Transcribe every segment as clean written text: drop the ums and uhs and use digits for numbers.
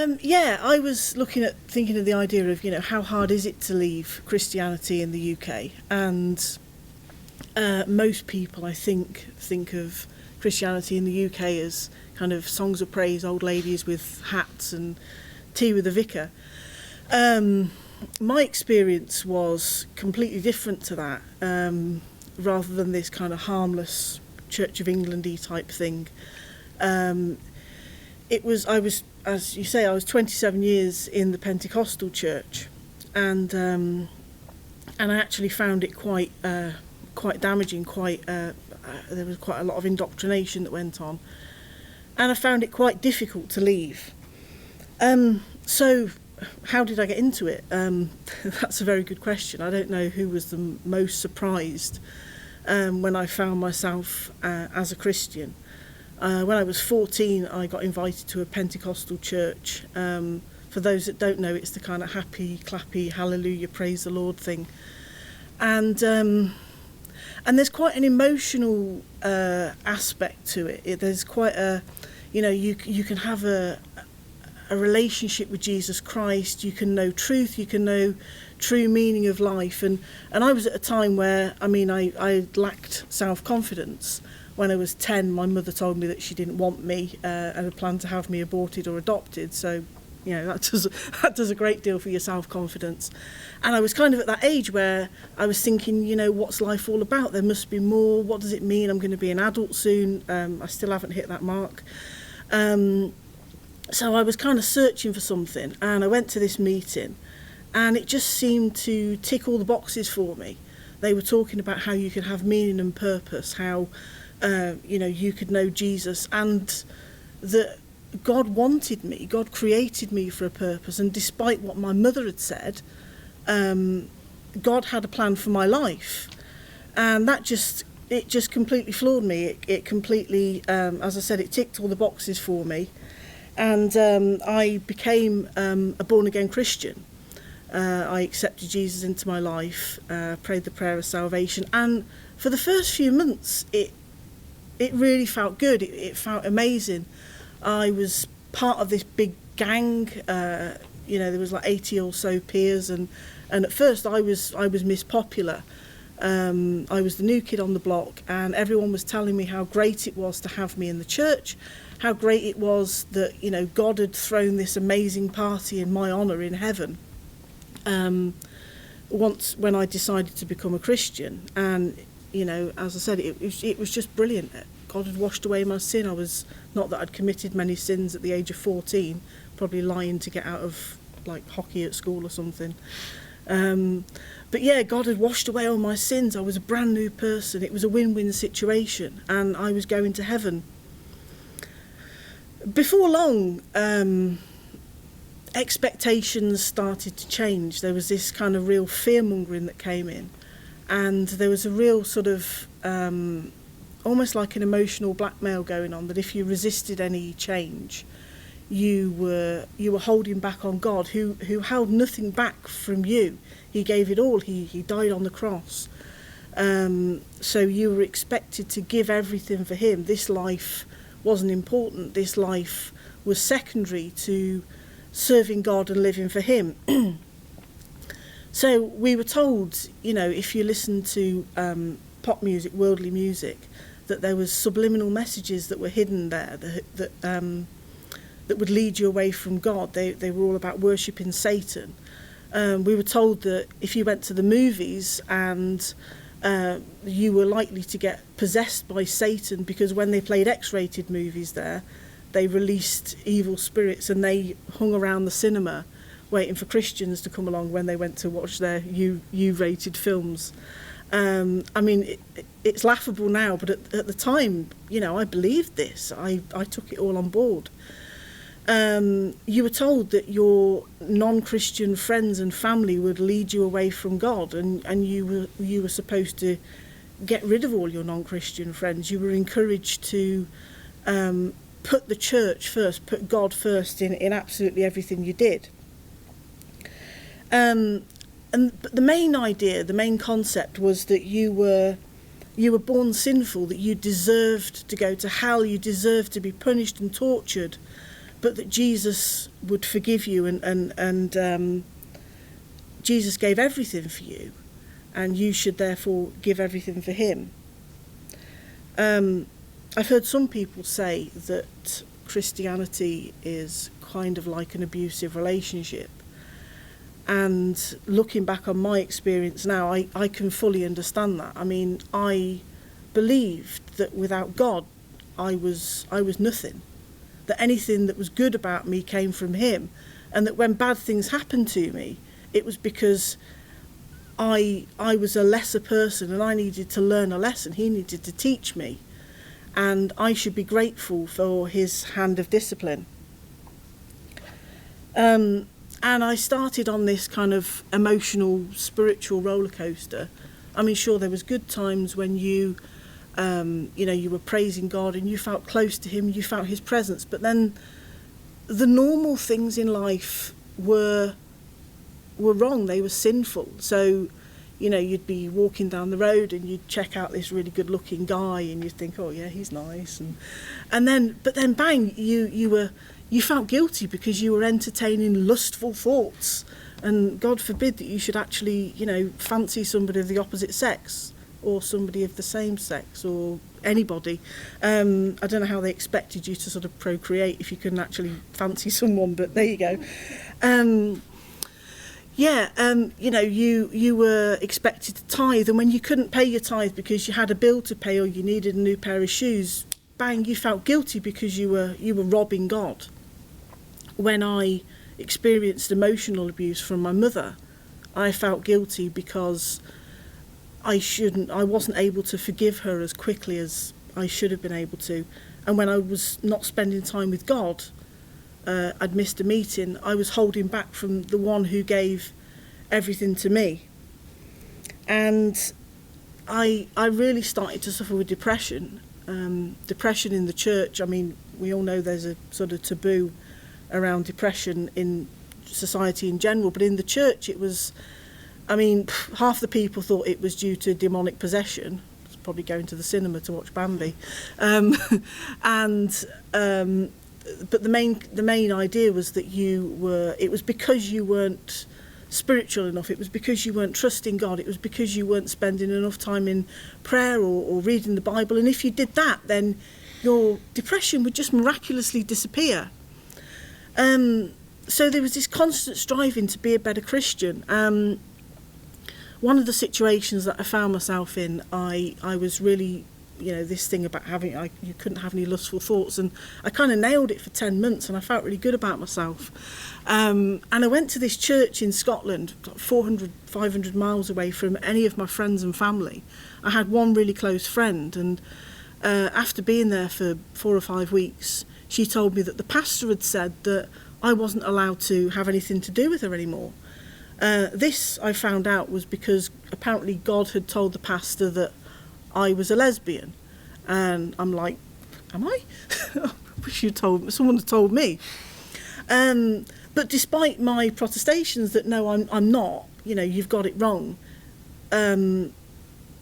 I was thinking of the idea of, how hard is it to leave Christianity in the UK? And most people, I think of Christianity in the UK as kind of songs of praise, old ladies with hats and tea with the vicar. My experience was completely different to that, rather than this kind of harmless Church of England-y type thing. I was, as you say, I was 27 years in the Pentecostal church, and I actually found it quite damaging. There was quite a lot of indoctrination that went on, and I found it quite difficult to leave. So how did I get into it? That's a very good question. I don't know who was the most surprised when I found myself as a Christian. When I was 14, I got invited to a Pentecostal church. For those that don't know, it's the kind of happy, clappy, hallelujah, praise the Lord thing. And there's quite an emotional aspect to it. There's quite a, you can have a relationship with Jesus Christ. You can know truth. You can know true meaning of life. And I was at a time where, I lacked self-confidence. When I was 10, my mother told me that she didn't want me and had planned to have me aborted or adopted. So, that does a great deal for your self-confidence. And I was kind of at that age where I was thinking, what's life all about? There must be more. What does it mean? I'm going to be an adult soon. I still haven't hit that mark. So I was kind of searching for something, and I went to this meeting, and it just seemed to tick all the boxes for me. They were talking about how you could have meaning and purpose, how you could know Jesus, and that God wanted me. God created me for a purpose, and despite what my mother had said, God had a plan for my life, and it just completely floored me. It completely, as I said, it ticked all the boxes for me. And I became a born-again Christian. I accepted Jesus into my life, prayed the prayer of salvation, and for the first few months, it really felt good. It felt amazing. I was part of this big gang. There was like 80 or so peers, and at first I was Miss Popular. I was the new kid on the block, and everyone was telling me how great it was to have me in the church. How great it was that, God had thrown this amazing party in my honour in heaven. Once when I decided to become a Christian, and, as I said, it was just brilliant. God had washed away my sin. I was, not that I'd committed many sins at the age of 14, probably lying to get out of, hockey at school or something. But yeah, God had washed away all my sins. I was a brand new person. It was a win-win situation, and I was going to heaven. Before long, expectations started to change. There was this kind of real fear-mongering that came in, and there was a real sort of almost like an emotional blackmail going on, that if you resisted any change, you were holding back on God, who held nothing back from you. He gave it all. He died on the cross. So you were expected to give everything for him. This life wasn't important. This life was secondary to serving God and living for him. So we were told, if you listen to pop music, worldly music, that there was subliminal messages that were hidden there that would lead you away from God. They were all about worshipping Satan. We were told that if you went to the movies and you were likely to get possessed by Satan, because when they played X-rated movies there, they released evil spirits, and they hung around the cinema waiting for Christians to come along when they went to watch their U-rated films. It's laughable now, but at the time, I believed this. I took it all on board. You were told that your non-Christian friends and family would lead you away from God, and you were supposed to get rid of all your non-Christian friends. You were encouraged to put the church first, put God first in absolutely everything you did. But the main idea, the main concept was that you were born sinful, that you deserved to go to hell, you deserved to be punished and tortured but that Jesus would forgive you, and Jesus gave everything for you, and you should therefore give everything for him. I've heard some people say that Christianity is kind of like an abusive relationship. And looking back on my experience now, I can fully understand that. I mean, I believed that without God, I was nothing. That anything that was good about me came from him. And that when bad things happened to me, it was because I was a lesser person and I needed to learn a lesson. He needed to teach me. And I should be grateful for his hand of discipline. And I started on this kind of emotional, spiritual roller coaster. I mean, sure, there was good times when you were praising God and you felt close to him, you felt his presence. But then the normal things in life were wrong. They were sinful. So, you'd be walking down the road and you'd check out this really good-looking guy and you'd think, oh yeah, he's nice. But then bang, you felt guilty because you were entertaining lustful thoughts, and God forbid that you should actually, fancy somebody of the opposite sex or somebody of the same sex or anybody. I don't know how they expected you to sort of procreate if you couldn't actually fancy someone, but there you go. You were expected to tithe, and when you couldn't pay your tithe because you had a bill to pay or you needed a new pair of shoes, bang, you felt guilty because you were robbing God. When I experienced emotional abuse from my mother, I felt guilty because I wasn't able to forgive her as quickly as I should have been able to. And when I was not spending time with God, I'd missed a meeting, I was holding back from the one who gave everything to me. And I really started to suffer with depression. Depression in the church, I mean, we all know there's a sort of taboo around depression in society in general, but in the church it was, I mean, half the people thought it was due to demonic possession. It's probably going to the cinema to watch Bambi. But the main idea was that it was because you weren't spiritual enough, it was because you weren't trusting God, it was because you weren't spending enough time in prayer or reading the Bible, and if you did that, then your depression would just miraculously disappear. So there was this constant striving to be a better Christian. One of the situations that I found myself in, I was really, this thing about you couldn't have any lustful thoughts, and I kind of nailed it for 10 months and I felt really good about myself. And I went to this church in Scotland, 400, 500 miles away from any of my friends and family. I had one really close friend, and after being there for 4 or 5 weeks, she told me that the pastor had said that I wasn't allowed to have anything to do with her anymore. This, I found out, was because apparently God had told the pastor that I was a lesbian. And I'm like, am I? I wish someone had told me. But despite my protestations that no, I'm not, you've got it wrong,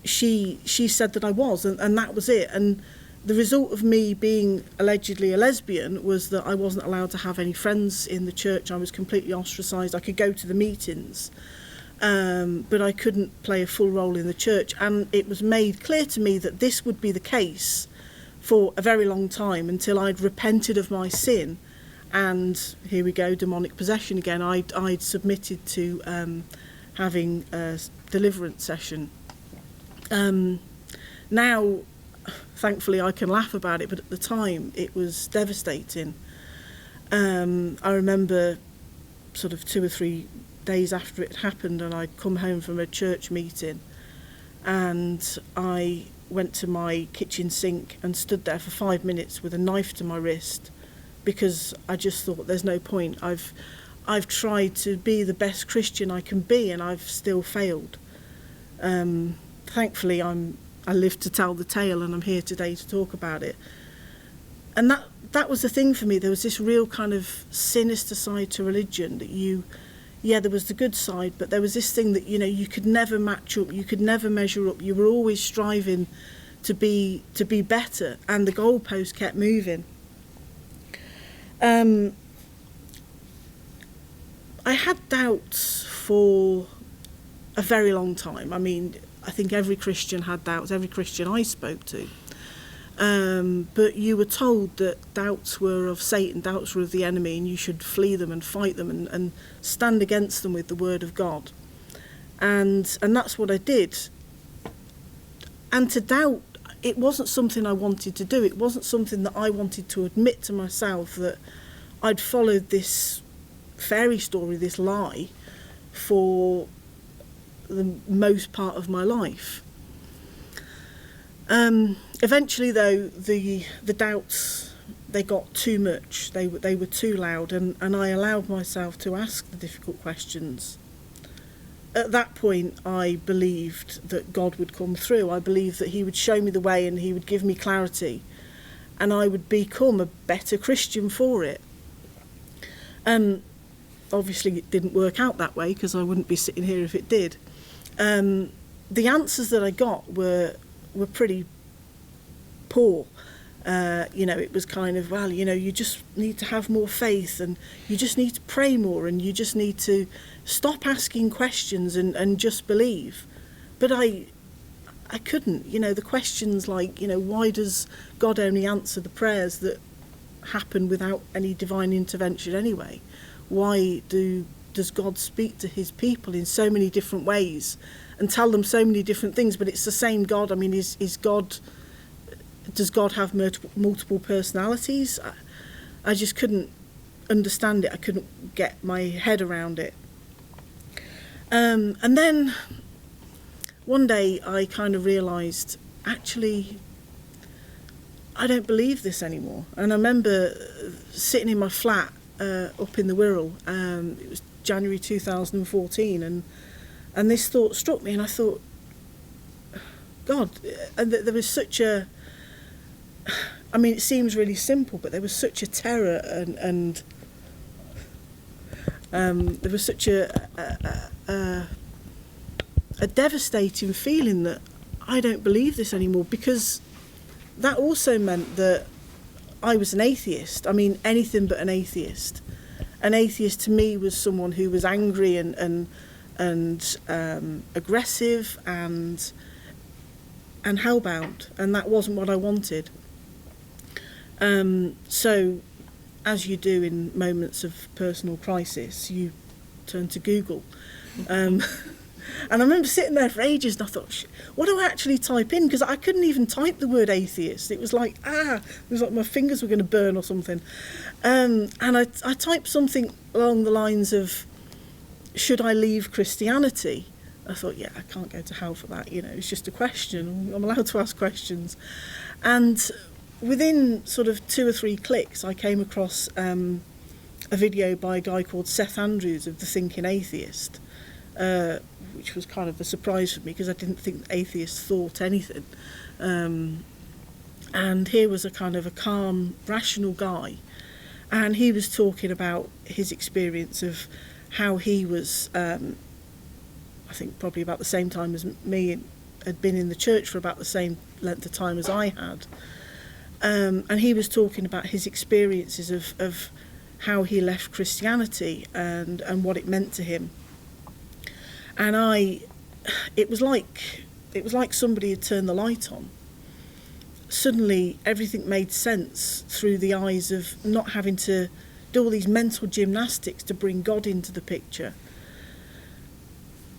she said that I was, and that was it. And the result of me being allegedly a lesbian was that I wasn't allowed to have any friends in the church. I was completely ostracised. I could go to the meetings, but I couldn't play a full role in the church. And it was made clear to me that this would be the case for a very long time until I'd repented of my sin. And here we go, demonic possession again. I'd submitted to having a deliverance session. Now, thankfully, I can laugh about it, but at the time, it was devastating. I remember sort of 2 or 3 days after it happened, and I'd come home from a church meeting, and I went to my kitchen sink and stood there for 5 minutes with a knife to my wrist, because I just thought, there's no point. I've tried to be the best Christian I can be, and I've still failed. Thankfully, I lived to tell the tale, and I'm here today to talk about it. And that was the thing for me. There was this real kind of sinister side to religion that there was the good side, but there was this thing that, you could never match up, you could never measure up. You were always striving to be better, and the goalpost kept moving. I had doubts for a very long time. I mean, I think every Christian had doubts, every Christian I spoke to. But you were told that doubts were of Satan, doubts were of the enemy, and you should flee them and fight them and stand against them with the word of God. And that's what I did. And to doubt, it wasn't something I wanted to do. It wasn't something that I wanted to admit to myself, that I'd followed this fairy story, this lie, for the most part of my life. Eventually, though, the doubts, they got too much. They were too loud, and I allowed myself to ask the difficult questions. At that point, I believed that God would come through. I believed that he would show me the way and he would give me clarity, and I would become a better Christian for it. And obviously it didn't work out that way, because I wouldn't be sitting here if it did. The answers that I got were pretty poor. It was kind of, well, you just need to have more faith, and you just need to pray more, and you just need to stop asking questions and just believe. But I couldn't. The questions like, why does God only answer the prayers that happen without any divine intervention anyway? Why does God speak to his people in so many different ways and tell them so many different things, but it's the same God? I mean, does God have multiple personalities? I just couldn't understand it. I couldn't get my head around it. And then one day I kind of realised, actually, I don't believe this anymore. And I remember sitting in my flat up in the Wirral. It was January 2014, and this thought struck me, and I thought, God, and there was such a, I mean, it seems really simple, but there was such a terror and there was such a devastating feeling that I don't believe this anymore, because that also meant that I was an atheist. I mean, anything but an atheist. An atheist to me was someone who was angry and aggressive and hellbound, and that wasn't what I wanted. So, as you do in moments of personal crisis, you turn to Google. And I remember sitting there for ages, and I thought, what do I actually type in? Because I couldn't even type the word atheist. It was like, it was like my fingers were going to burn or something. And I typed something along the lines of, should I leave Christianity? I thought, yeah, I can't go to hell for that. It's just a question. I'm allowed to ask questions. And within sort of 2 or 3 clicks, I came across a video by a guy called Seth of The Thinking Atheist, which was kind of a surprise for me, because I didn't think atheists thought anything. And here was a kind of a calm, rational guy, and he was talking about his experience of how he was, I think probably about the same time as me, had been in the church for about the same length of time as I had. And he was talking about his experiences of how he left Christianity and what it meant to him. And it was like somebody had turned the light on. Suddenly everything made sense through the eyes of not having to do all these mental gymnastics to bring God into the picture.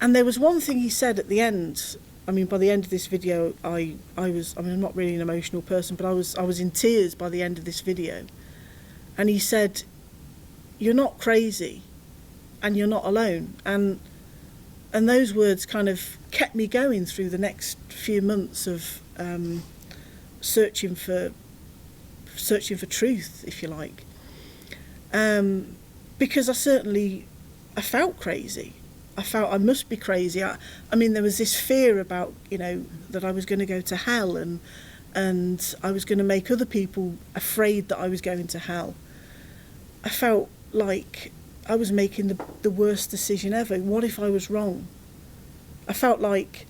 And there was one thing he said at the end. I mean, by the end of this video, I'm not really an emotional person, but I was in tears by the end of this video. And he said, "You're not crazy, and you're not alone." And those words kind of kept me going through the next few months of searching for truth, if you like. Because I felt crazy. I felt I must be crazy. I mean, there was this fear about, that I was going to go to hell, and I was going to make other people afraid that I was going to hell. I felt like I was making the worst decision ever. What if I was wrong? I felt like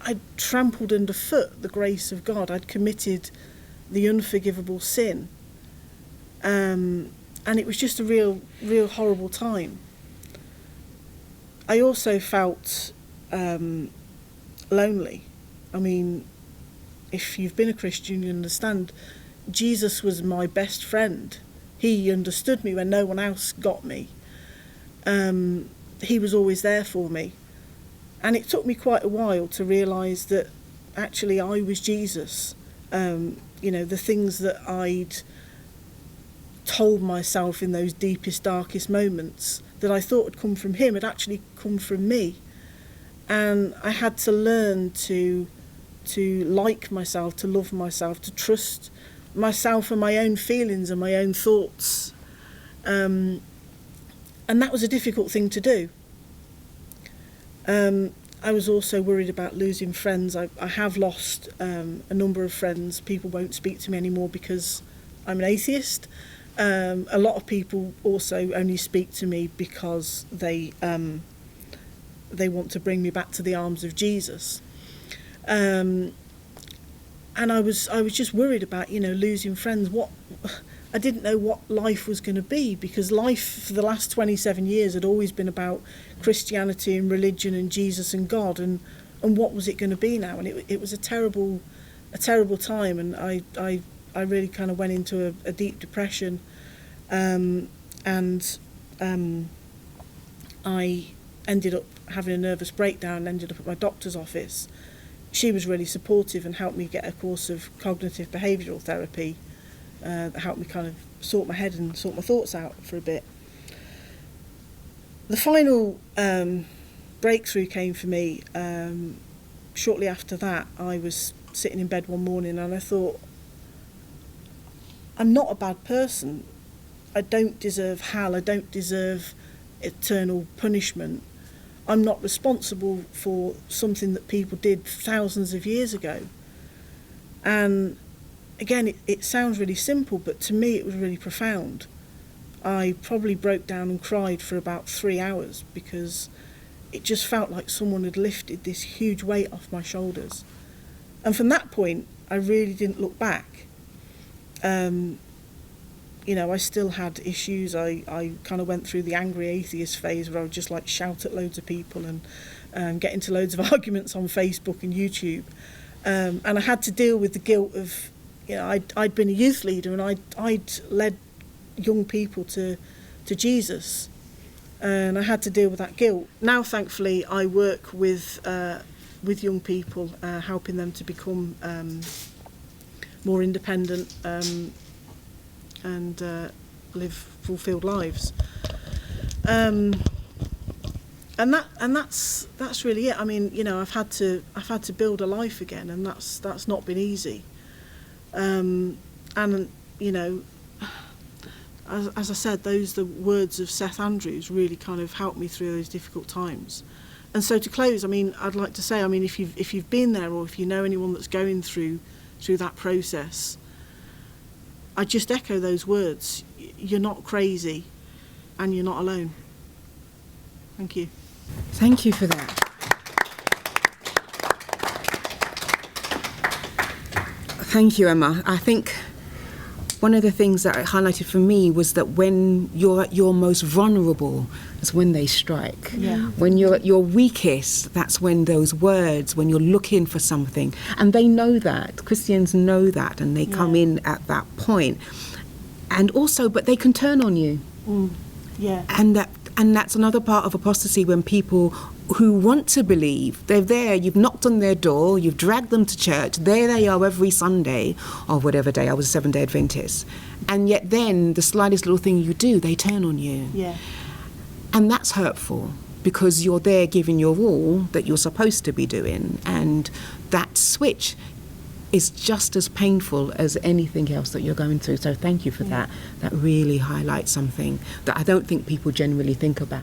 I'd trampled underfoot the grace of God. I'd committed the unforgivable sin. And it was just a real horrible time. I also felt lonely. I mean, if you've been a Christian, you understand Jesus was my best friend. He understood me when no one else got me. He was always there for me. And it took me quite a while to realise that actually I was Jesus. The things that I'd told myself in those deepest, darkest moments that I thought had come from him had actually come from me. And I had to learn to like myself, to love myself, to trust myself and my own feelings and my own thoughts. And that was a difficult thing to do. I was also worried about losing friends. I have lost a number of friends. People won't speak to me anymore because I'm an atheist. A lot of people also only speak to me because they want to bring me back to the arms of Jesus. And I was just worried about, losing friends. I didn't know what life was going to be, because life for the last 27 years had always been about Christianity and religion and Jesus and God, and what was it going to be now? And it was a terrible time, and I really kind of went into a deep depression, and I ended up having a nervous breakdown and ended up at my doctor's office. She was really supportive and helped me get a course of cognitive behavioural therapy that helped me kind of sort my head and sort my thoughts out for a bit. The final breakthrough came for me shortly after that. I was sitting in bed one morning and I thought, I'm not a bad person. I don't deserve hell. I don't deserve eternal punishment. I'm not responsible for something that people did thousands of years ago. And again, it sounds really simple, but to me it was really profound. I probably broke down and cried for about 3 hours because it just felt like someone had lifted this huge weight off my shoulders. And from that point, I really didn't look back. I still had issues. I kind of went through the angry atheist phase where I would just shout at loads of people and get into loads of arguments on Facebook and YouTube. And I had to deal with the guilt of, I'd been a youth leader and I'd led young people to Jesus, and I had to deal with that guilt. Now, thankfully, I work with young people, helping them to become more independent and live fulfilled lives. And that's really it. I mean, I've had to build a life again, and that's not been easy. And as I said, the words of Seth Andrews really kind of helped me through those difficult times. And so to close, I mean, I'd like to say, I mean, if you've been there, or if you know anyone that's going through that process, I just echo those words. You're not crazy, and you're not alone. Thank you. Thank you for that. Thank you, Emma. I think one of the things that it highlighted for me was that when you're at your most vulnerable is when they strike. Yeah. When you're at your weakest, that's when those words, when you're looking for something. And they know that. Christians know that, and they come in at that point. And also, but they can turn on you. Mm. Yeah. And that's another part of apostasy, when people who want to believe, they're there, you've knocked on their door, you've dragged them to church, there they are every Sunday, or whatever day, I was a 7-day Adventist. And yet then, the slightest little thing you do, they turn on you. Yeah. And that's hurtful, because you're there giving your all that you're supposed to be doing. And that switch is just as painful as anything else that you're going through. So thank you for that. That really highlights something that I don't think people generally think about.